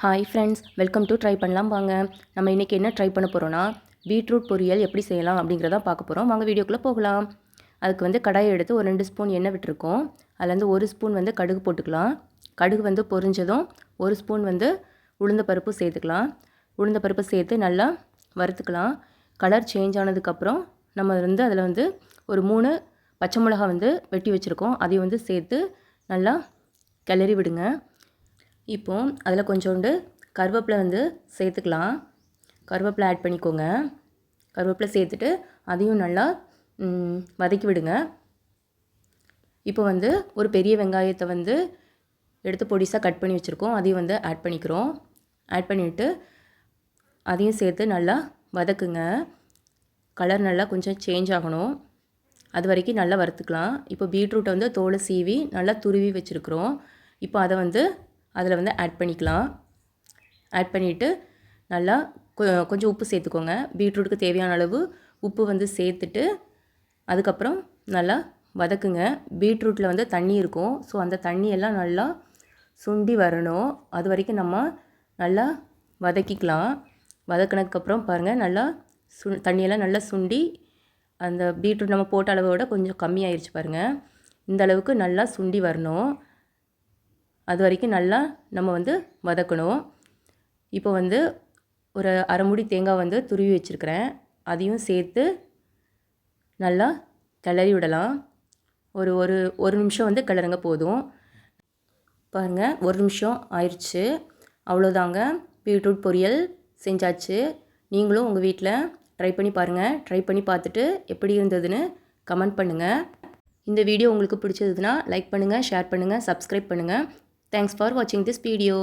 Hi friends, welcome to try பண்ணலாம் வாங்க. நம்ம இன்றைக்கி என்ன ட்ரை பண்ண போகிறோன்னா பீட்ரூட் பொரியல் எப்படி செய்யலாம் அப்படிங்கிறத பார்க்க போகிறோம். வாங்க வீடியோக்குள்ளே போகலாம். அதுக்கு வந்து கடாயை எடுத்து ஒரு 2 ஸ்பூன் எண்ணெய் விட்டுருக்கோம். அதுலேருந்து 1 ஸ்பூன் வந்து கடுகு போட்டுக்கலாம். கடுகு வந்து பொரிஞ்சதும் 1 ஸ்பூன் வந்து உளுந்த பருப்பு சேர்த்துக்கலாம். உளுந்த பருப்பு சேர்த்து நல்லா வறுத்துக்கலாம். கலர் சேஞ்ச் ஆனதுக்கப்புறம் நம்ம வந்து அதில் வந்து ஒரு 3 பச்சை மிளகா வந்து வெட்டி வச்சுருக்கோம். அதையும் வந்து சேர்த்து நல்லா கிளறி விடுங்க. இப்போது அதில் கொஞ்சோண்டு கருவேப்பிலை வந்து சேர்த்துக்கலாம். கருவேப்பிலை ஆட் பண்ணிக்கோங்க. கருவேப்பிலை சேர்த்துட்டு அதையும் நல்லா வதக்கி விடுங்க. இப்போ வந்து ஒரு பெரிய வெங்காயத்தை வந்து எடுத்து பொடிசாக கட் பண்ணி வச்சுருக்கோம். அதையும் வந்து ஆட் பண்ணிக்கிறோம். ஆட் பண்ணிவிட்டு அதையும் சேர்த்து நல்லா வதக்குங்க. கலர் நல்லா கொஞ்சம் சேஞ்ச் ஆகணும். அது வரைக்கும் நல்லா வறுத்துக்கலாம். இப்போ பீட்ரூட்டை வந்து தோலை சீவி நல்லா துருவி வச்சுருக்குறோம். இப்போ அதை வந்து அதில் வந்து ஆட் பண்ணிக்கலாம். ஆட் பண்ணிவிட்டு நல்லா கொஞ்சம் உப்பு சேர்த்துக்கோங்க. பீட்ரூட்டுக்கு தேவையான அளவு உப்பு வந்து சேர்த்துட்டு அதுக்கப்புறம் நல்லா வதக்குங்க. பீட்ரூட்டில் வந்து தண்ணி இருக்கும். ஸோ அந்த தண்ணியெல்லாம் நல்லா சுண்டி வரணும். அது வரைக்கும் நம்ம நல்லா வதக்கிக்கலாம். வதக்கினதுக்கப்புறம் பாருங்கள், நல்லா தண்ணியெல்லாம் நல்லா சுண்டி அந்த பீட்ரூட் நம்ம போட்ட அளவோட கொஞ்சம் கம்மியாயிருச்சு பாருங்கள். இந்த அளவுக்கு நல்லா சுண்டி வரணும். அது வரைக்கும் நல்லா நம்ம வந்து வதக்கணும். இப்போ வந்து ஒரு அரை மூடி தேங்காய் வந்து துருவி வச்சுருக்கிறேன். அதையும் சேர்த்து நல்லா கிளறி விடலாம். ஒரு ஒரு ஒரு நிமிஷம் வந்து கிளறுங்க போதும். பாருங்கள், 1 நிமிஷம் ஆயிடுச்சு. அவ்வளோதாங்க, பீட்ரூட் பொரியல் செஞ்சாச்சு. நீங்களும் உங்கள் வீட்டில் ட்ரை பண்ணி பாருங்கள். ட்ரை பண்ணி பார்த்துட்டு எப்படி இருந்ததுன்னு கமெண்ட் பண்ணுங்கள். இந்த வீடியோ உங்களுக்கு பிடிச்சதுன்னா லைக் பண்ணுங்கள், ஷேர் பண்ணுங்கள், சப்ஸ்கிரைப் பண்ணுங்கள். Thanks for watching this video.